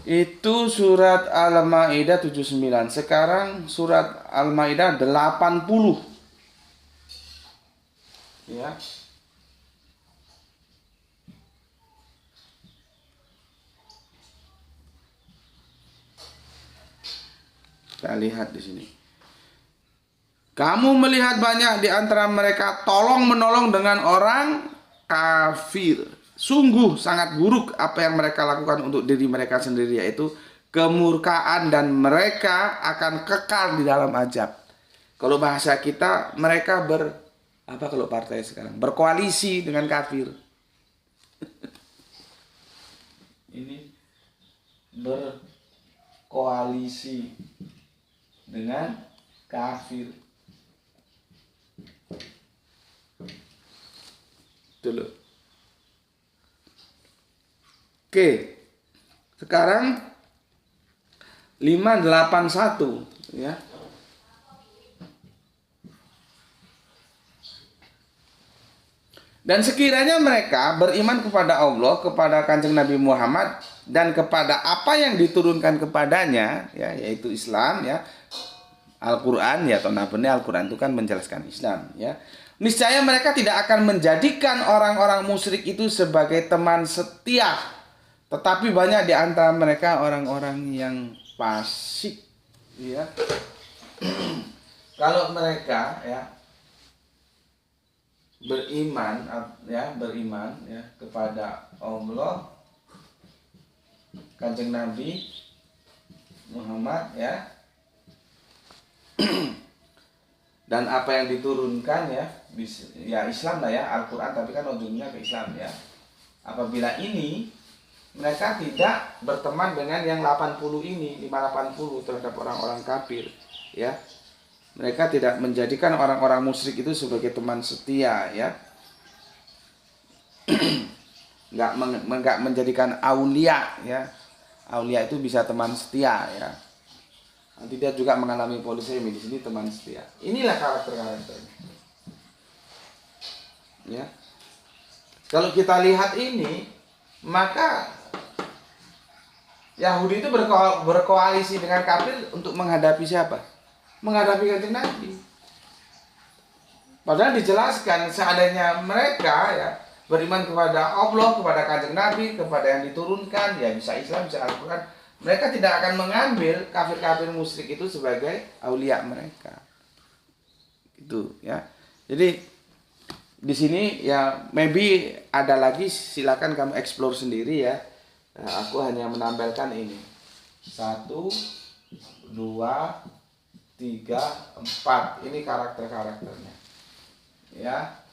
Itu surat Al-Maidah 79. Sekarang surat Al-Maidah 80. Ya. Kita lihat di sini. Kamu melihat banyak di antara mereka tolong menolong dengan orang kafir. Sungguh sangat buruk apa yang mereka lakukan untuk diri mereka sendiri, yaitu kemurkaan, dan mereka akan kekal di dalam azab. Kalau bahasa kita, mereka apa kalau partai sekarang? Berkoalisi dengan kafir. Ini berkoalisi dengan kafir. Dulu. Oke. Sekarang 581 ya. Dan sekiranya mereka beriman kepada Allah, kepada Kanjeng Nabi Muhammad, dan kepada apa yang diturunkan kepadanya, ya, yaitu Islam, ya, Al-Quran, ya, Al-Quran itu kan menjelaskan Islam, ya. Niscaya mereka tidak akan menjadikan orang-orang musyrik itu sebagai teman setia, tetapi banyak di antara mereka orang-orang yang fasik, ya. Kalau mereka, ya, beriman ya kepada Allah, Kanjeng Nabi Muhammad, ya, dan apa yang diturunkan, ya Islam lah, ya, Al-Quran, tapi kan ujungnya ke Islam, ya. Apabila ini mereka tidak berteman dengan yang 80 ini, 580 terhadap orang-orang kafir, ya. Mereka tidak menjadikan orang-orang musyrik itu sebagai teman setia, ya. Nggak menjadikan aulia, ya. Aulia itu bisa teman setia, ya. Nanti dia juga mengalami polisemi, di sini teman setia. Inilah karakter-karakternya. Ya. Kalau kita lihat ini, maka Yahudi itu berkoalisi dengan kafir untuk menghadapi siapa? Menghadapi Kanjeng Nabi. Padahal dijelaskan seandainya mereka, ya, beriman kepada Allah, kepada Kanjeng Nabi, kepada yang diturunkan, ya, bisa Islam, bisa Al-Quran, mereka tidak akan mengambil kafir-kafir musyrik itu sebagai aulia mereka. Itu, ya. Jadi di sini, ya, maybe ada lagi, silakan kamu explore sendiri, ya. Nah, aku hanya menampilkan ini. 1, 2, 3, 4. Ini karakter-karakternya, ya.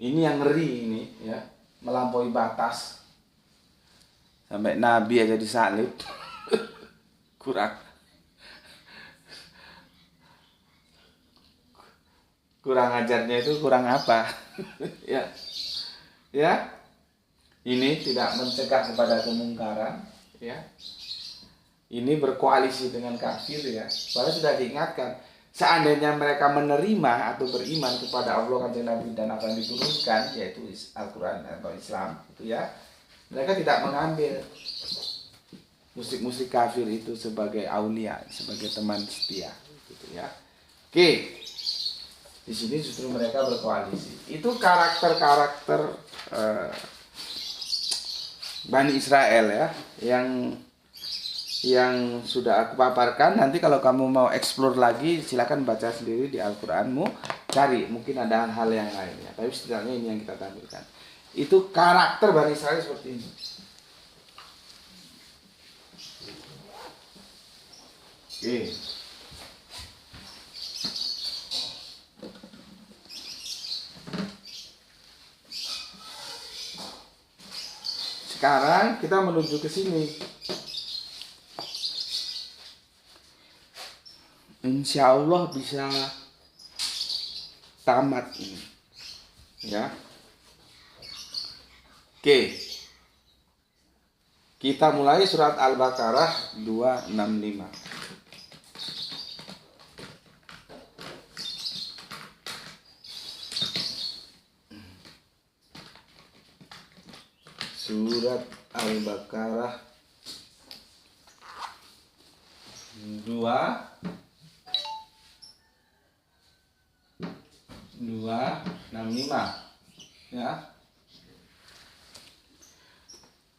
Ini yang ngeri ini, ya, melampaui batas. Sampai Nabi aja disalib. kurang ajarnya itu kurang apa? Ya. Ya. Ini tidak mencegah kepada kemungkaran, ya. Ini berkoalisi dengan kafir, ya. Padahal sudah diingatkan, seandainya mereka menerima atau beriman kepada Allah, Kanjeng Nabi, dan apa yang diturunkan, yaitu Al-Quran atau Islam, itu, ya, mereka tidak mengambil musyrik-musyrik kafir itu sebagai aulia, sebagai teman setia, gitu, ya. Oke, di sini justru mereka berkoalisi. Itu karakter-karakter Bani Israel, ya, yang sudah aku paparkan. Nanti kalau kamu mau explore lagi, silakan baca sendiri di Al-Quranmu, cari, mungkin ada hal-hal yang lainnya. Tapi setidaknya ini yang kita tampilkan. Itu karakter Bani Israel seperti ini. Oke. Sekarang kita menuju ke sini. Insya Allah bisa tamat ini, ya. Oke, kita mulai surat Al-Baqarah 265. Surat Al-Baqarah 265 ya.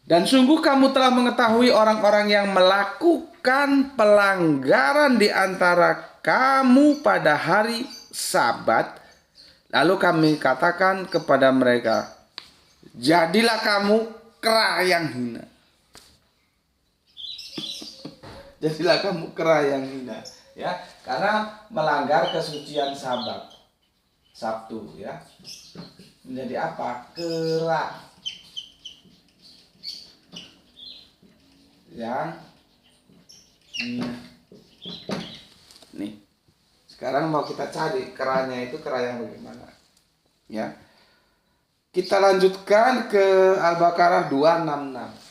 Dan sungguh kamu telah mengetahui orang-orang yang melakukan pelanggaran di antara kamu pada hari Sabat. Lalu kami katakan kepada mereka, jadilah kamu kera yang hina. Jadilah kamu kera yang hina, ya, karena melanggar kesucian Sabat, Sabtu, ya. Menjadi apa? Kera yang hina. Nih, sekarang mau kita cari keranya itu kera yang bagaimana, ya. Kita lanjutkan ke Al-Baqarah 266.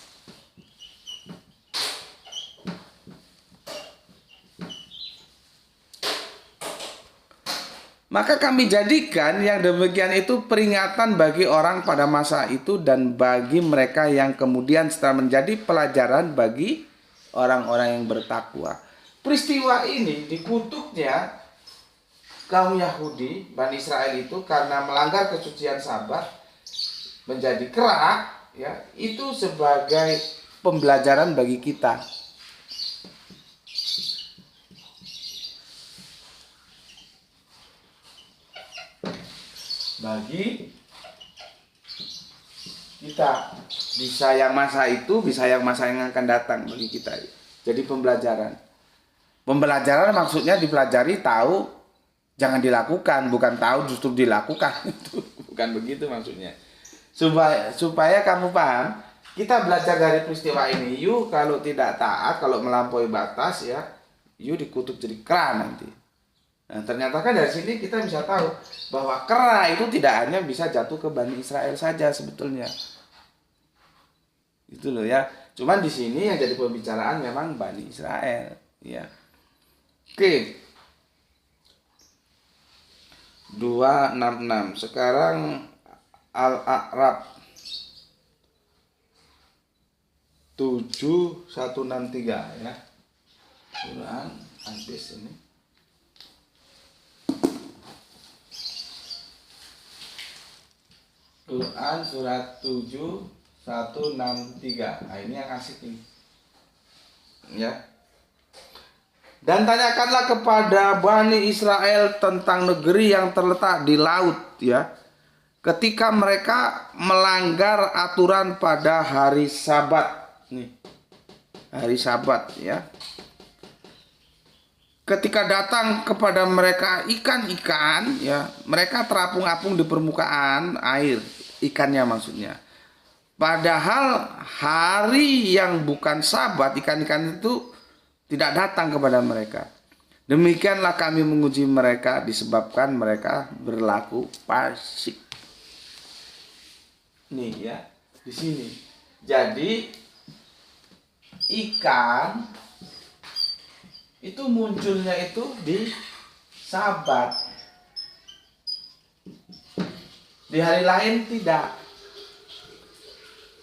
Maka kami jadikan yang demikian itu peringatan bagi orang pada masa itu dan bagi mereka yang kemudian setelah menjadi pelajaran bagi orang-orang yang bertakwa. Peristiwa ini dikutuknya kaum Yahudi, Bani Israel itu karena melanggar kesucian Sabat, menjadi kera, ya, itu sebagai pembelajaran bagi kita. Bagi kita, bisa yang masa itu, bisa yang masa yang akan datang bagi kita. Jadi pembelajaran. Pembelajaran maksudnya dipelajari, tahu, jangan dilakukan, bukan tahu justru dilakukan. Bukan begitu maksudnya. Supaya kamu paham, kita belajar dari peristiwa ini. You kalau tidak taat, kalau melampaui batas, ya, you dikutuk jadi kera nanti. Nah, ternyata kan dari sini kita bisa tahu bahwa kera itu tidak hanya bisa jatuh ke Bani Israel saja sebetulnya. Itu loh, ya. Cuman di sini yang jadi pembicaraan memang Bani Israel, ya. Oke. 266. Sekarang Al-A'raf 7163, ya. Quran habis ini. Quran surat 7163. Nah, ini yang asik nih. Ya. Dan tanyakanlah kepada Bani Israel tentang negeri yang terletak di laut, ya. Ketika mereka melanggar aturan pada hari Sabat. Nih. Hari Sabat, ya. Ketika datang kepada mereka ikan-ikan, ya, mereka terapung-apung di permukaan air, ikannya maksudnya. Padahal hari yang bukan Sabat, ikan-ikan itu tidak datang kepada mereka. Demikianlah kami menguji mereka disebabkan mereka berlaku fasik. Nih, ya, di sini. Jadi ikan itu munculnya itu di Sabat. Di hari lain tidak.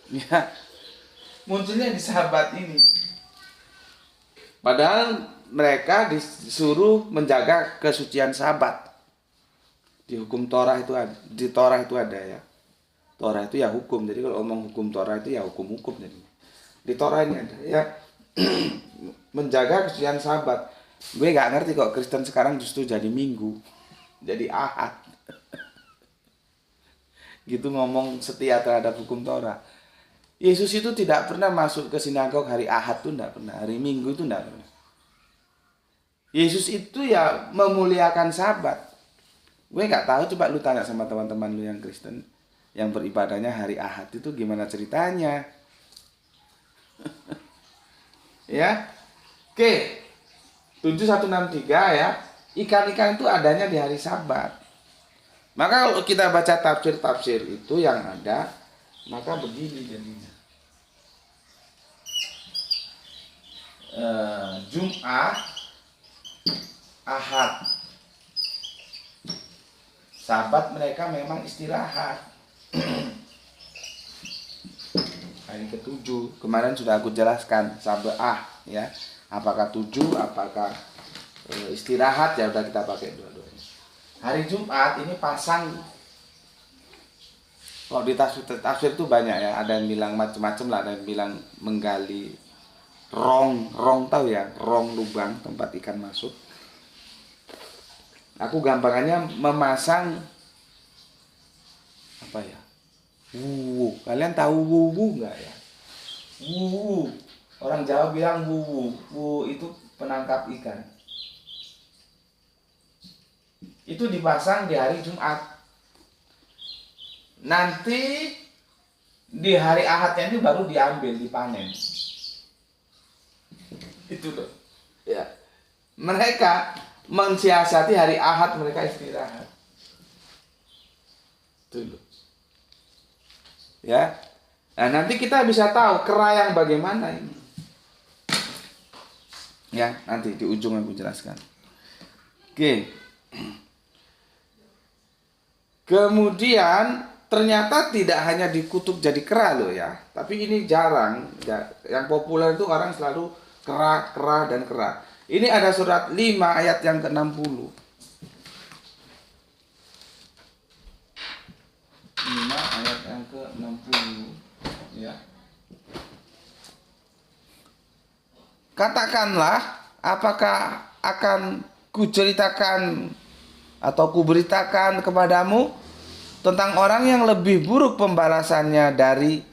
Ya, munculnya di Sabat ini. Padahal mereka disuruh menjaga kesucian Sabat. Di hukum Torah itu ada, di Torah itu ada, ya. Torah itu ya hukum. Jadi kalau ngomong hukum Torah itu ya hukum-hukum jadi. Di Torah ini ada, ya. Menjaga kesucian Sabat. Gue nggak ngerti kok Kristen sekarang justru jadi Minggu, jadi Ahad. Gitu ngomong setia terhadap hukum Torah. Yesus itu tidak pernah masuk ke sinagog hari Ahad tuh tidak pernah, hari Minggu itu tidak pernah. Yesus itu ya memuliakan Sabat. Gue nggak tahu, coba lu tanya sama teman-teman lu yang Kristen yang beribadahnya hari Ahad itu gimana ceritanya. Ya. Oke. 7163, ya. Ikan-ikan itu adanya di hari Sabat. Maka kalau kita baca tafsir-tafsir itu yang ada, maka begini jadinya. Jumat, Ahad, Sabat mereka memang istirahat. hari ketujuh. Kemarin sudah aku jelaskan sabah ya. Apakah 7, apakah istirahat, ya udah kita pakai dua-duanya. Hari Jumat ini pasang. Kalau di tafsir itu banyak ya, ada yang bilang macam-macam lah, ada yang bilang menggali rong tahu ya, rong lubang tempat ikan masuk. Aku gampangannya memasang apa ya? Wuwu. Kalian tahu wuwu nggak ya? Wuwu. Orang Jawa bilang wuwu. Wuwu itu penangkap ikan. Itu dipasang di hari Jumat. Nanti di hari Ahadnya itu baru diambil, dipanen. Itu loh. Ya. Mereka mensiasati hari Ahad, mereka istirahat. Itu loh. Ya. Nah, nanti kita bisa tahu kera yang bagaimana ini. Ya, nanti di ujung aku jelaskan. Oke. Kemudian ternyata tidak hanya dikutuk jadi kera loh ya, tapi ini jarang. Yang populer itu orang selalu kera dan kera. Ini ada surat 5 ayat yang ke-60. 5 ayat yang ke-60 ya. Katakanlah, apakah akan kuceritakan atau kuberitakan kepadamu tentang orang yang lebih buruk pembalasannya dari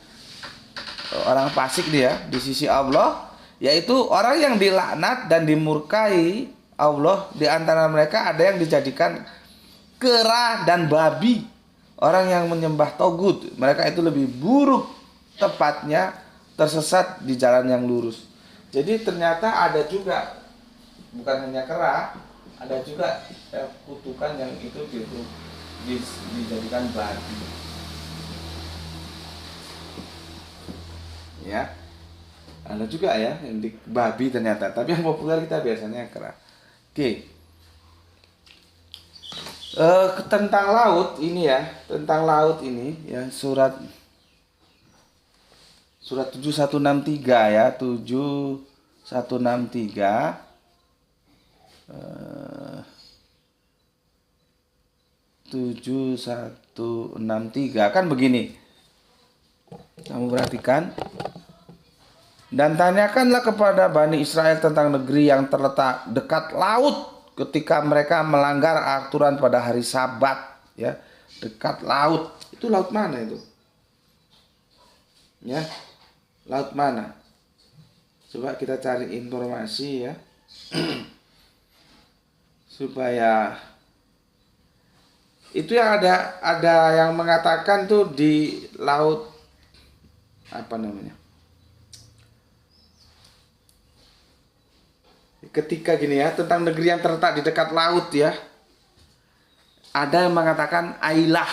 orang fasik dia di sisi Allah, yaitu orang yang dilaknat dan dimurkai Allah. Di antara mereka ada yang dijadikan kera dan babi, orang yang menyembah togut. Mereka itu lebih buruk, tepatnya tersesat di jalan yang lurus. Jadi ternyata ada juga, bukan hanya kera, ada juga kutukan yang itu dijadikan babi. Ya, ada juga ya yang di babi ternyata, tapi yang populer kita biasanya kera. Oke. Tentang laut ini ya, surat 7163 ya, 7163. 7163 kan begini. Kamu perhatikan. Dan tanyakanlah kepada Bani Israel tentang negeri yang terletak dekat laut ketika mereka melanggar aturan pada hari Sabat ya. Dekat laut. Itu laut mana itu? Ya. Laut mana? Coba kita cari informasi ya. Supaya itu yang ada yang mengatakan tuh di laut apa namanya? Ketika gini ya, tentang negeri yang terletak di dekat laut ya. Ada yang mengatakan Ailah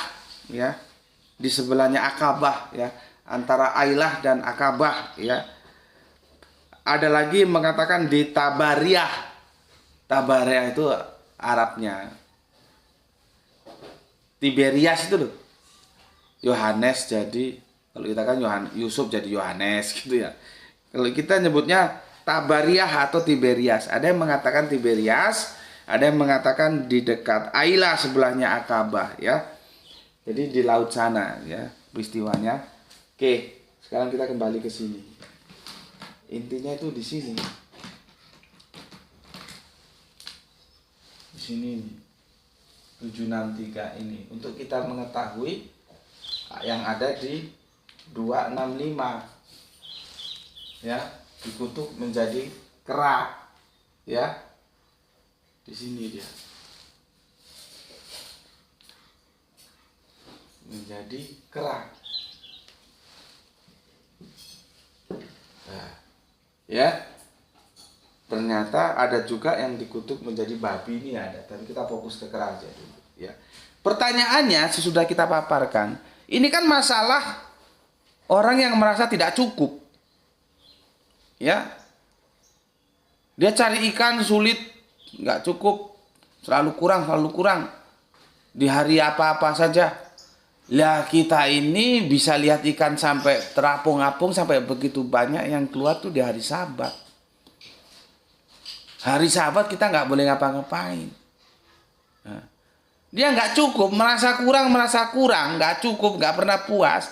ya. Di sebelahnya Akabah ya, antara Ailah dan Akabah ya. Ada lagi yang mengatakan di Tabariah. Tabariah itu Arabnya. Tiberias itu loh. Yohanes jadi, kalau kita kan Yusuf jadi Yohanes gitu ya. Kalau kita nyebutnya Tabariah atau Tiberias. Ada yang mengatakan Tiberias, ada yang mengatakan di dekat Ailah sebelahnya Akabah ya. Jadi di laut sana ya peristiwanya. Oke, sekarang kita kembali ke sini. Intinya itu di sini. Di sini nih. 763 ini untuk kita mengetahui yang ada di 265 ya, dikutuk menjadi kera ya. Di sini dia menjadi kera. Nah, ya. Ternyata ada juga yang dikutuk menjadi babi, ini ada, tapi kita fokus ke kera aja dulu ya. Pertanyaannya sesudah kita paparkan, ini kan masalah orang yang merasa tidak cukup. Ya. Dia cari ikan sulit, nggak cukup, selalu kurang. Di hari apa-apa saja. Lah kita ini bisa lihat ikan sampai terapung-apung, sampai begitu banyak yang keluar tuh di hari Sabat. Hari Sabat kita nggak boleh ngapa-ngapain. Nah, dia nggak cukup, merasa kurang, nggak cukup, nggak pernah puas.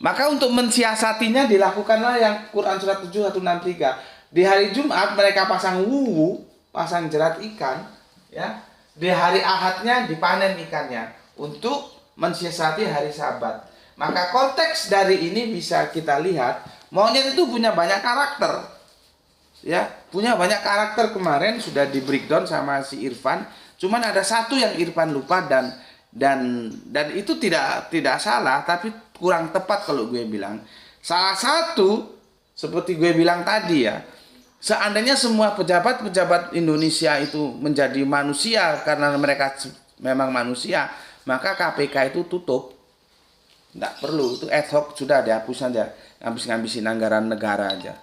Maka untuk mensiasatinya dilakukanlah yang Quran surat 7 163. Di hari Jumat mereka pasang wuwu, pasang jerat ikan, ya. Di hari Ahadnya dipanen ikannya untuk mensiasati hari Sabat. Maka konteks dari ini bisa kita lihat, monyet itu punya banyak karakter. Ya, punya banyak karakter. Kemarin sudah di breakdown sama si Irfan. Cuman ada satu yang Irfan lupa dan itu tidak salah, tapi kurang tepat kalau gue bilang. Salah satu seperti gue bilang tadi ya, seandainya semua pejabat-pejabat Indonesia itu menjadi manusia karena mereka memang manusia, maka KPK itu tutup. Tidak perlu, itu ad hoc, sudah dihapus saja. Ngabis-ngabisin anggaran negara aja.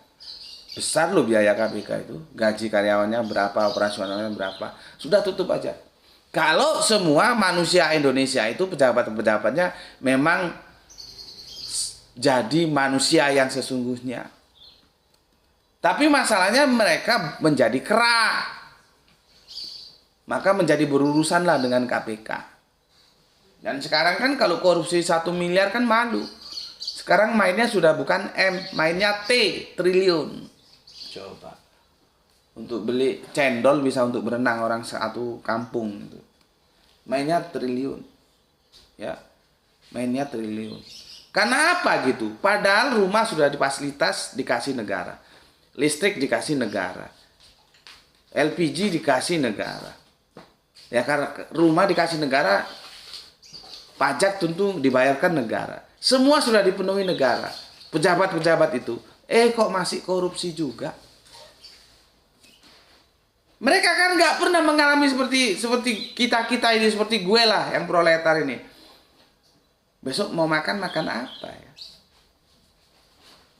Besar loh biaya KPK itu. Gaji karyawannya berapa, operasionalnya berapa. Sudah tutup aja. Kalau semua manusia Indonesia itu pejabat-pejabatnya memang jadi manusia yang sesungguhnya. Tapi masalahnya mereka menjadi kera. Maka menjadi berurusanlah dengan KPK. Dan sekarang kan kalau korupsi 1 miliar kan malu. Sekarang mainnya sudah bukan M, mainnya T, triliun. Coba. Untuk beli cendol bisa untuk berenang orang satu kampung itu. Mainnya triliun. Ya. Mainnya triliun. Karena apa gitu? Padahal rumah sudah difasilitas dikasih negara. Listrik dikasih negara. LPG dikasih negara. Ya karena rumah dikasih negara, pajak tentu dibayarkan negara. Semua sudah dipenuhi negara. Pejabat-pejabat itu. Kok masih korupsi juga? Mereka kan nggak pernah mengalami seperti kita ini, seperti gue lah yang proletar ini. Besok mau makan apa ya?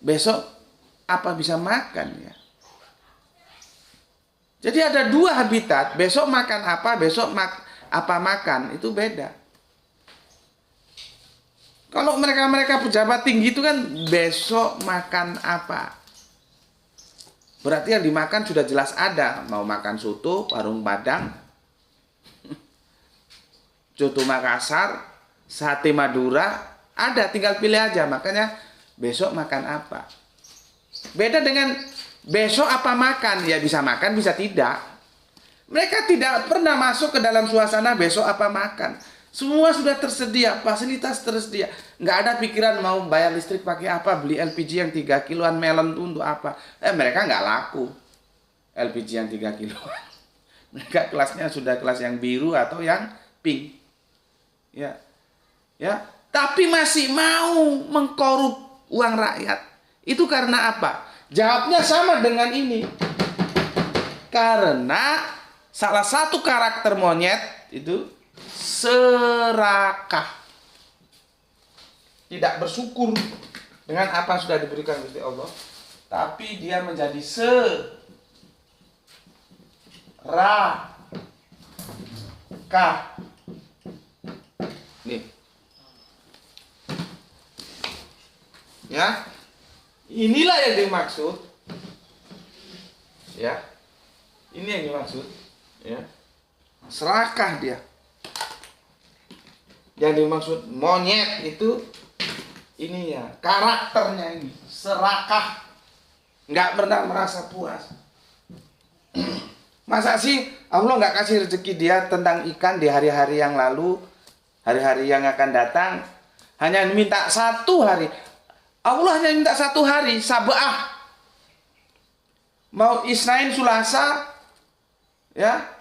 Besok apa bisa makan ya? Jadi ada dua habitat. Besok makan apa, besok apa makan, itu beda. Kalau mereka pejabat tinggi itu kan besok makan apa. Berarti yang dimakan sudah jelas ada. Mau makan soto, warung Padang, soto Makassar, sate Madura, ada, tinggal pilih aja. Makanya besok makan apa. Beda dengan besok apa makan. Ya bisa makan, bisa tidak. Mereka tidak pernah masuk ke dalam suasana besok apa makan. Semua sudah tersedia, fasilitas tersedia. Nggak ada pikiran mau bayar listrik pakai apa, beli LPG yang 3 kiloan melon itu untuk apa. Mereka nggak laku LPG yang 3 kiloan. Mereka kelasnya sudah kelas yang biru atau yang pink. Ya. Tapi masih mau mengkorup uang rakyat. Itu karena apa? Jawabnya sama dengan ini. Karena salah satu karakter monyet itu serakah, tidak bersyukur dengan apa yang sudah diberikan oleh Allah, tapi dia menjadi serakah. Nih, ya, inilah yang dimaksud, ya, ini yang dimaksud, ya, serakah dia. Yang dimaksud monyet itu ini ya, karakternya ini serakah, nggak pernah merasa puas. Masa sih Allah nggak kasih rezeki dia tentang ikan di hari-hari yang lalu, hari-hari yang akan datang, hanya minta 1 hari. Allah hanya minta 1 hari, Sab'ah. Mau Isnain, Sulasa, ya,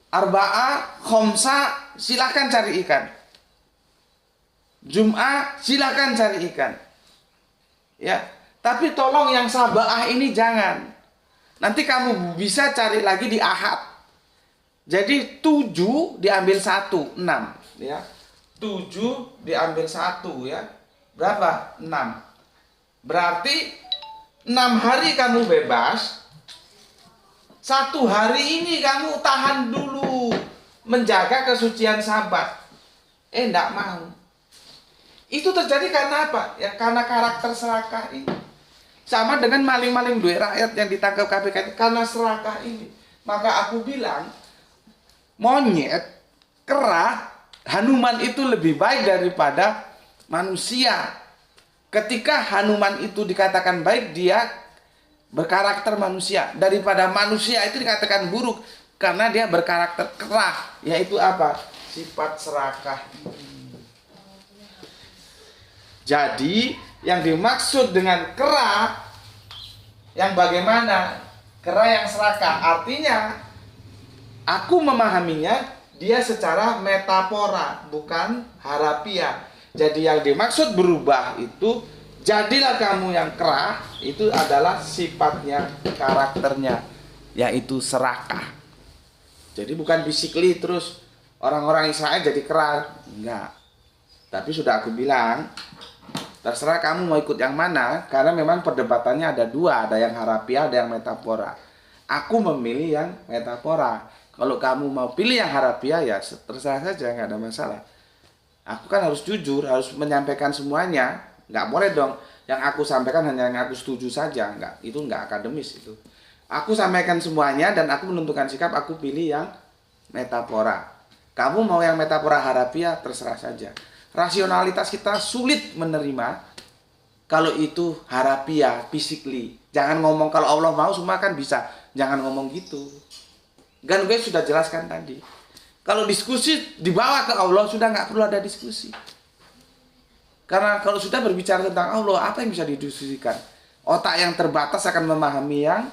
Arba'ah, Khomsa, silahkan cari ikan. Jum'ah, silahkan cari ikan. Ya, tapi tolong yang Sab'ah ini jangan. Nanti kamu bisa cari lagi di Ahad. Jadi 7 diambil 1, 6. Ya, 7 diambil 1 ya. Berapa? 6. Berarti 6 hari kamu bebas. 1 hari ini kamu tahan dulu menjaga kesucian Sabat. Enggak mau. Itu terjadi karena apa? Ya karena karakter serakah ini. Sama dengan maling-maling duit rakyat yang ditangkap KPK itu karena serakah ini. Maka aku bilang, monyet, kera, Hanuman itu lebih baik daripada manusia. Ketika Hanuman itu dikatakan baik, dia berkarakter manusia. Daripada manusia itu dikatakan buruk karena dia berkarakter kera, yaitu apa? Sifat serakah. Jadi yang dimaksud dengan kera yang bagaimana? Kera yang serakah. Artinya aku memahaminya dia secara metafora, bukan harafiah. Jadi yang dimaksud berubah itu, jadilah kamu yang kera, itu adalah sifatnya, karakternya, yaitu serakah. Jadi bukan physically terus orang-orang Israel jadi kera, enggak. Tapi sudah aku bilang, terserah kamu mau ikut yang mana, karena memang perdebatannya ada dua, ada yang harafiah, ada yang metafora. Aku memilih yang metafora. Kalau kamu mau pilih yang harafiah ya terserah saja, nggak ada masalah. Aku kan harus jujur, harus menyampaikan semuanya. Nggak boleh dong yang aku sampaikan hanya yang aku setuju saja. Itu nggak akademis itu. Aku sampaikan semuanya dan aku menentukan sikap, aku pilih yang metafora. Kamu mau yang metafora harafiah, terserah saja. Rasionalitas kita sulit menerima kalau itu harafiah, physically. Jangan ngomong kalau Allah mau semua kan bisa. Jangan ngomong gitu. Kan gue sudah jelaskan tadi. Kalau diskusi dibawa ke Allah sudah nggak perlu ada diskusi. Karena kalau sudah berbicara tentang Allah, apa yang bisa didiskusikan? Otak yang terbatas akan memahami yang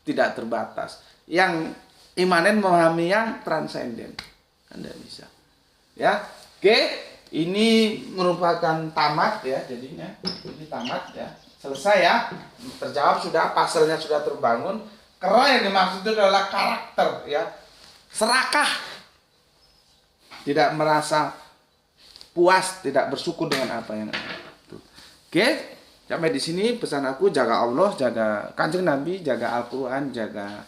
tidak terbatas. Yang imanen memahami yang transenden. Kan tidak bisa. Ya, oke. Ini merupakan tamat ya jadinya. Ini tamat ya. Selesai ya. Terjawab sudah, pasalnya sudah terbangun. Kera yang dimaksud itu adalah karakter ya. Serakah. Tidak merasa puas, tidak bersyukur dengan apa yang ada. Oke, sampai di sini pesan aku, jaga Allah, jaga Kanjeng Nabi, jaga Al-Qur'an, jaga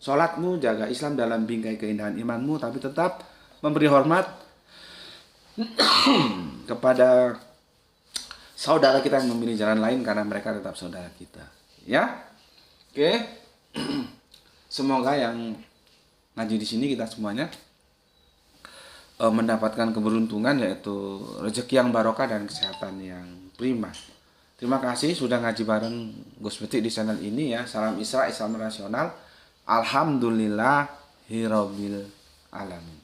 sholatmu, jaga Islam dalam bingkai keindahan imanmu, tapi tetap memberi hormat kepada saudara kita yang memilih jalan lain karena mereka tetap saudara kita. Ya. Oke. Semoga yang ngaji di sini kita semuanya mendapatkan keberuntungan, yaitu rezeki yang barokah dan kesehatan yang prima. Terima kasih sudah ngaji bareng Gus Betik di channel ini ya. Salam Isra, Islam rasional. Alhamdulillahirabbil alamin.